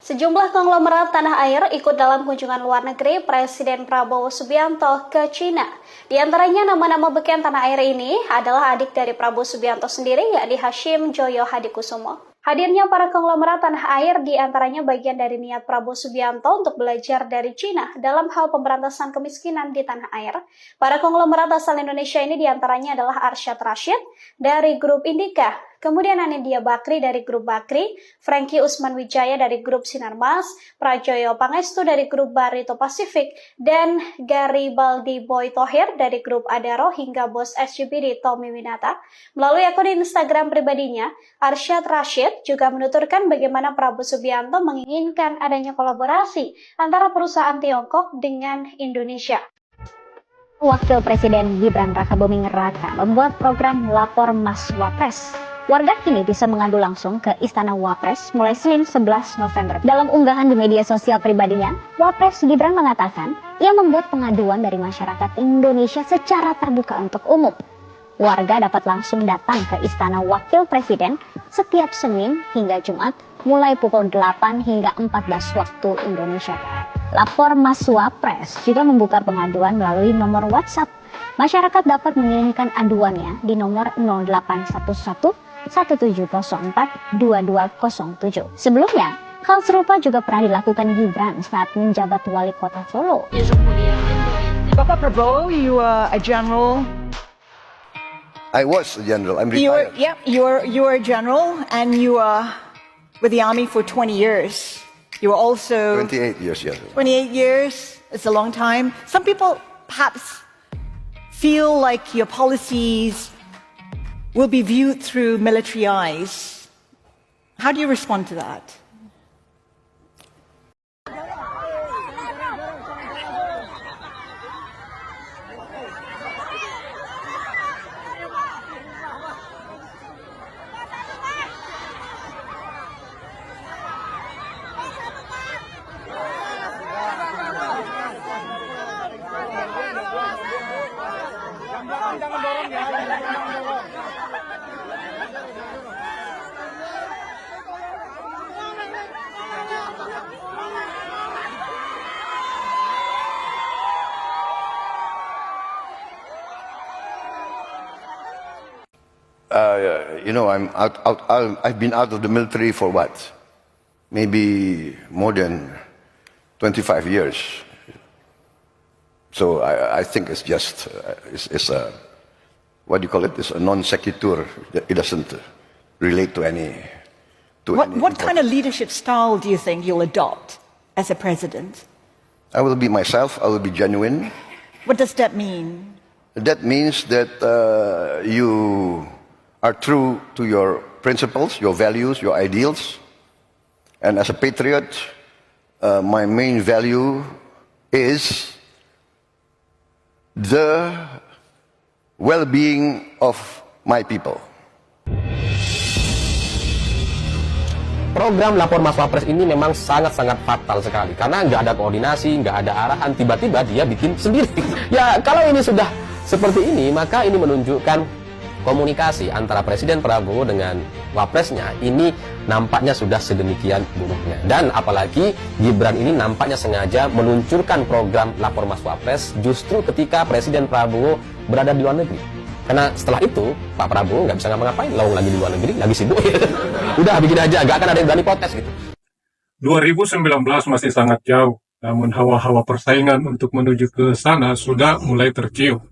Sejumlah konglomerat tanah air ikut dalam kunjungan luar negeri Presiden Prabowo Subianto ke Cina. Di antaranya nama-nama beken tanah air ini adalah adik dari Prabowo Subianto sendiri, yakni Hashim Joyo Hadikusumo. Hadirnya para konglomerat tanah air di antaranya bagian dari niat Prabowo Subianto untuk belajar dari Cina dalam hal pemberantasan kemiskinan di tanah air. Para konglomerat asal Indonesia ini di antaranya adalah Arsyad Rashid dari grup Indika, kemudian Anindya Bakri dari grup Bakri, Franky Usman Wijaya dari grup Sinarmas, Prajoyo Pangestu dari grup Barito Pacific, dan Garibaldi Boy Thohir dari grup Adaro hingga bos SCBD Tommy Winata. Melalui akun Instagram pribadinya, Arsyad Rashid juga menuturkan bagaimana Prabowo Subianto menginginkan adanya kolaborasi antara perusahaan Tiongkok dengan Indonesia. Wakil Presiden Gibran Rakabuming Raka membuat program Lapor Mas Wapres. Warga kini bisa mengadu langsung ke Istana Wapres mulai Senin 11 November. Dalam unggahan di media sosial pribadinya, Wapres Gibran mengatakan ia membuat pengaduan dari masyarakat Indonesia secara terbuka untuk umum. Warga dapat langsung datang ke Istana Wakil Presiden setiap Senin hingga Jumat mulai pukul 8 hingga 14 waktu Indonesia. Lapor Mas Wapres juga membuka pengaduan melalui nomor WhatsApp. Masyarakat dapat mengirimkan aduannya di nomor 0811 1704 2207. Sebelumnya, hal serupa juga pernah dilakukan Gibran saat menjabat wali kota Solo. Bapak Prabowo, you are a general. I was a general. I'm retired. You are a general, and you are with the army for 20 years. You were also 28 years, yes. 28 years. It's a long time. Some people perhaps feel like your policies will be viewed through military eyes. How do you respond to that? I've been out of the military for what? Maybe more than 25 years. So I think it's just, it's a, what do you call it? It's a non sequitur. It doesn't relate to any. What kind of leadership style do you think you'll adopt as a president? I will be myself. I will be genuine. What does that mean? That means that you are true to your principles, your values, your ideals. And as a patriot, my main value is the well-being of my people. Program Lapor Mas Wapres ini memang sangat-sangat fatal sekali karena nggak ada koordinasi, nggak ada arahan, tiba-tiba dia bikin sendiri. Ya kalau ini sudah seperti ini, maka ini menunjukkan komunikasi antara Presiden Prabowo dengan Wapresnya ini nampaknya sudah sedemikian buruknya. Dan apalagi Gibran ini nampaknya sengaja meluncurkan program Lapor Mas Wapres justru ketika Presiden Prabowo berada di luar negeri. Karena setelah itu Pak Prabowo nggak bisa ngapa-ngapain, lawang lagi di luar negeri, lagi sibuk. Udah bikin aja, nggak akan ada yang berani protes gitu. 2019 masih sangat jauh, namun hawa-hawa persaingan untuk menuju ke sana sudah mulai tercium.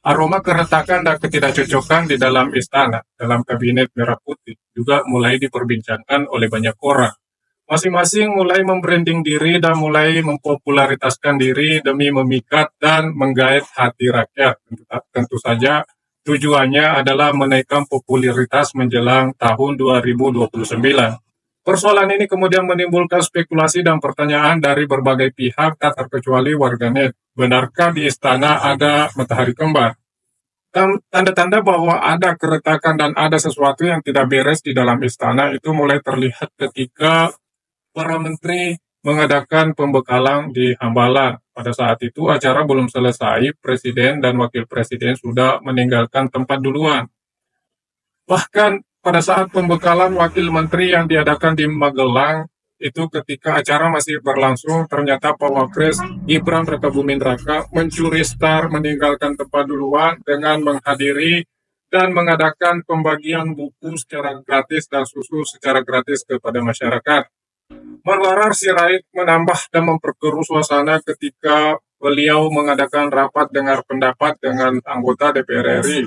Aroma keretakan dan ketidakcocokan di dalam istana, dalam kabinet merah putih, juga mulai diperbincangkan oleh banyak orang. Masing-masing mulai membranding diri dan mulai mempopularitaskan diri demi memikat dan menggait hati rakyat. Tentu saja tujuannya adalah menaikkan popularitas menjelang tahun 2029. Persoalan ini kemudian menimbulkan spekulasi dan pertanyaan dari berbagai pihak, tak terkecuali warganet. Benarkah di istana ada matahari kembar? Tanda-tanda bahwa ada keretakan dan ada sesuatu yang tidak beres di dalam istana itu mulai terlihat ketika para menteri mengadakan pembekalan di Hambalang. Pada saat itu acara belum selesai, Presiden dan Wakil Presiden sudah meninggalkan tempat duluan. Bahkan pada saat pembekalan wakil menteri yang diadakan di Magelang, itu ketika acara masih berlangsung, ternyata Pak Wapres Gibran Rakabuming Raka mencuri star, meninggalkan tempat duluan dengan menghadiri dan mengadakan pembagian buku secara gratis dan susu secara gratis kepada masyarakat. Marwarar Sirait menambah dan memperkeruh suasana ketika beliau mengadakan rapat dengar pendapat dengan anggota DPR RI.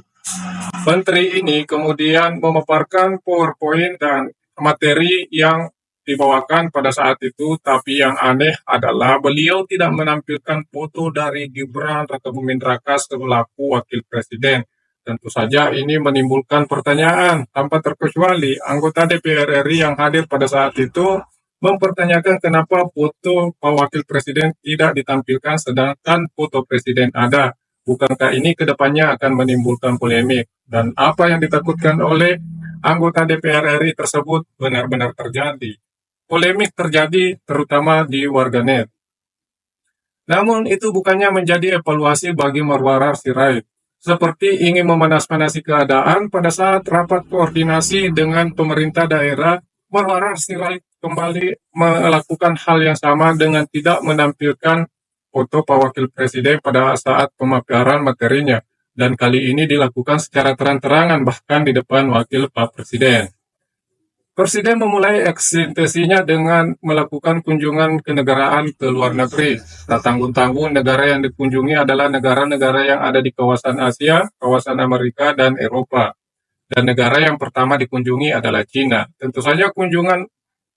Menteri ini kemudian memaparkan PowerPoint dan materi yang dibawakan pada saat itu, tapi yang aneh adalah beliau tidak menampilkan foto dari Gibran Rakabuming Raka selaku wakil presiden. Tentu saja ini menimbulkan pertanyaan tanpa terkecuali anggota DPR RI yang hadir pada saat itu mempertanyakan kenapa foto Pak Wakil Presiden tidak ditampilkan sedangkan foto Presiden ada. Bukankah ini kedepannya akan menimbulkan polemik? Dan apa yang ditakutkan oleh anggota DPR RI tersebut benar-benar terjadi. Polemik terjadi terutama di warganet. Namun itu bukannya menjadi evaluasi bagi Marwarar Sirait. Seperti ingin memanas-manasi keadaan pada saat rapat koordinasi dengan pemerintah daerah, Marwarar Sirait kembali melakukan hal yang sama dengan tidak menampilkan foto Pak Wakil Presiden pada saat pemaparan materinya. Dan kali ini dilakukan secara terang-terangan bahkan di depan Wakil Pak Presiden. Presiden memulai eksistensinya dengan melakukan kunjungan kenegaraan ke luar negeri. Tak tanggung-tanggung negara yang dikunjungi adalah negara-negara yang ada di kawasan Asia, kawasan Amerika, dan Eropa. Dan negara yang pertama dikunjungi adalah Cina. Tentu saja kunjungan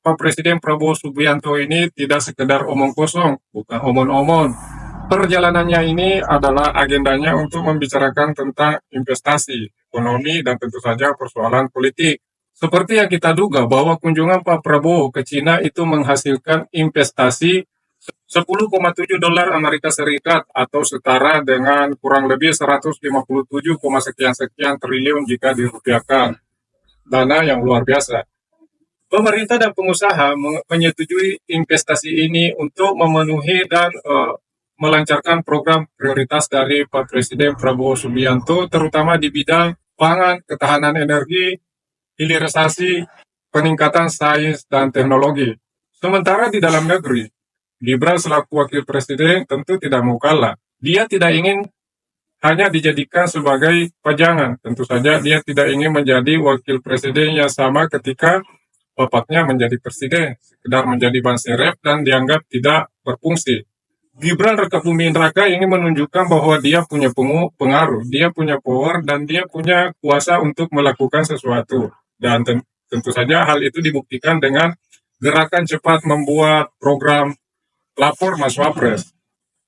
Pak Presiden Prabowo Subianto ini tidak sekedar omong kosong, bukan omon-omon. Perjalanannya ini adalah agendanya untuk membicarakan tentang investasi, ekonomi, dan tentu saja persoalan politik. Seperti yang kita duga bahwa kunjungan Pak Prabowo ke Cina itu menghasilkan investasi 10,7 dolar Amerika Serikat atau setara dengan kurang lebih 157, sekian triliun jika dirupiahkan. Dana yang luar biasa. Pemerintah dan pengusaha menyetujui investasi ini untuk memenuhi dan melancarkan program prioritas dari Pak Presiden Prabowo Subianto, terutama di bidang pangan, ketahanan energi, hilirisasi, peningkatan sains dan teknologi. Sementara di dalam negeri, Gibran selaku wakil presiden tentu tidak mau kalah. Dia tidak ingin hanya dijadikan sebagai pajangan. Tentu saja dia tidak ingin menjadi wakil presiden yang sama ketika bapaknya menjadi presiden, sekedar menjadi ban serep dan dianggap tidak berfungsi. Gibran Rakabuming Raka ingin menunjukkan bahwa dia punya pengaruh, dia punya power, dan dia punya kuasa untuk melakukan sesuatu. Dan tentu saja hal itu dibuktikan dengan gerakan cepat membuat program Lapor Mas Wapres.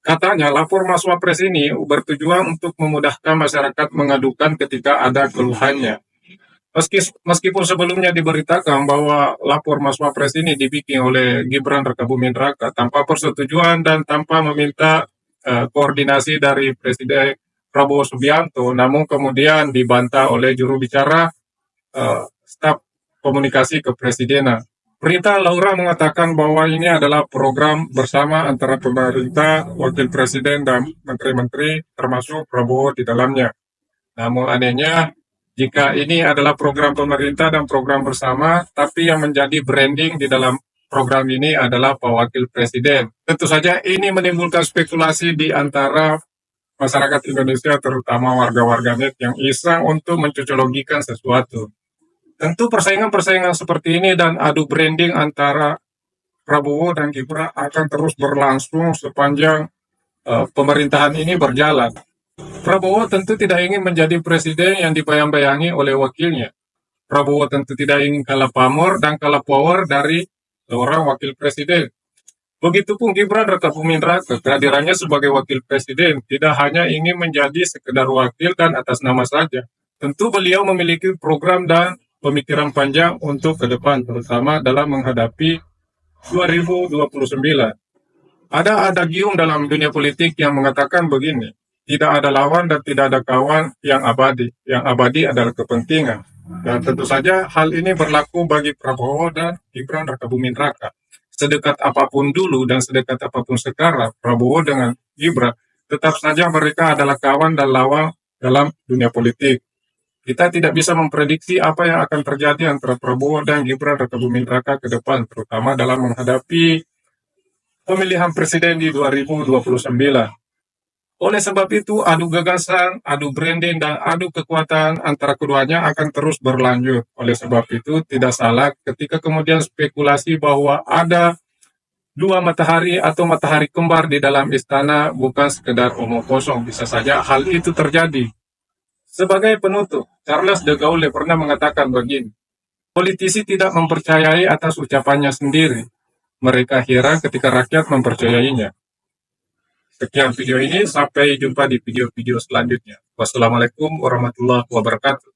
Katanya lapor Mas Wapres ini bertujuan untuk memudahkan masyarakat mengadukan ketika ada keluhannya. Meskipun sebelumnya diberitakan bahwa lapor Mas Wapres ini dibikin oleh Gibran Rakabuming Raka tanpa persetujuan dan tanpa meminta koordinasi dari Presiden Prabowo Subianto, namun kemudian dibantah oleh juru bicara staf komunikasi kepresidenan. Berita Laura mengatakan bahwa ini adalah program bersama antara pemerintah, wakil presiden, dan menteri-menteri, termasuk Prabowo di dalamnya. Namun anehnya, jika ini adalah program pemerintah dan program bersama, tapi yang menjadi branding di dalam program ini adalah Pak Wakil Presiden. Tentu saja ini menimbulkan spekulasi di antara masyarakat Indonesia, terutama warga-warganet yang iseng untuk mencocologikan sesuatu. Tentu persaingan-persaingan seperti ini dan adu branding antara Prabowo dan Gibran akan terus berlangsung sepanjang pemerintahan ini berjalan. Prabowo tentu tidak ingin menjadi presiden yang dibayang-bayangi oleh wakilnya. Prabowo tentu tidak ingin kalah pamor dan kalah power dari seorang wakil presiden. Begitupun Gibran Rakabuming Raka, kehadirannya sebagai wakil presiden tidak hanya ingin menjadi sekedar wakil dan atas nama saja. Tentu beliau memiliki program dan pemikiran panjang untuk ke depan, terutama dalam menghadapi 2029. Ada adagium dalam dunia politik yang mengatakan begini, tidak ada lawan dan tidak ada kawan yang abadi. Yang abadi adalah kepentingan. Dan tentu saja hal ini berlaku bagi Prabowo dan Gibran Rakabuming Raka. Sedekat apapun dulu dan sedekat apapun sekarang, Prabowo dengan Gibran, tetap saja mereka adalah kawan dan lawan dalam dunia politik. Kita tidak bisa memprediksi apa yang akan terjadi antara Prabowo dan Gibran Rakabuming Raka ke depan, terutama dalam menghadapi pemilihan presiden di 2029. Oleh sebab itu, adu gagasan, adu branding, dan adu kekuatan antara keduanya akan terus berlanjut. Oleh sebab itu, tidak salah ketika kemudian spekulasi bahwa ada dua matahari atau matahari kembar di dalam istana bukan sekedar omong kosong. Bisa saja hal itu terjadi. Sebagai penutup, Charles de Gaulle pernah mengatakan begini, politisi tidak mempercayai atas ucapannya sendiri. Mereka heran ketika rakyat mempercayainya. Sekian video ini, sampai jumpa di video-video selanjutnya. Wassalamualaikum warahmatullahi wabarakatuh.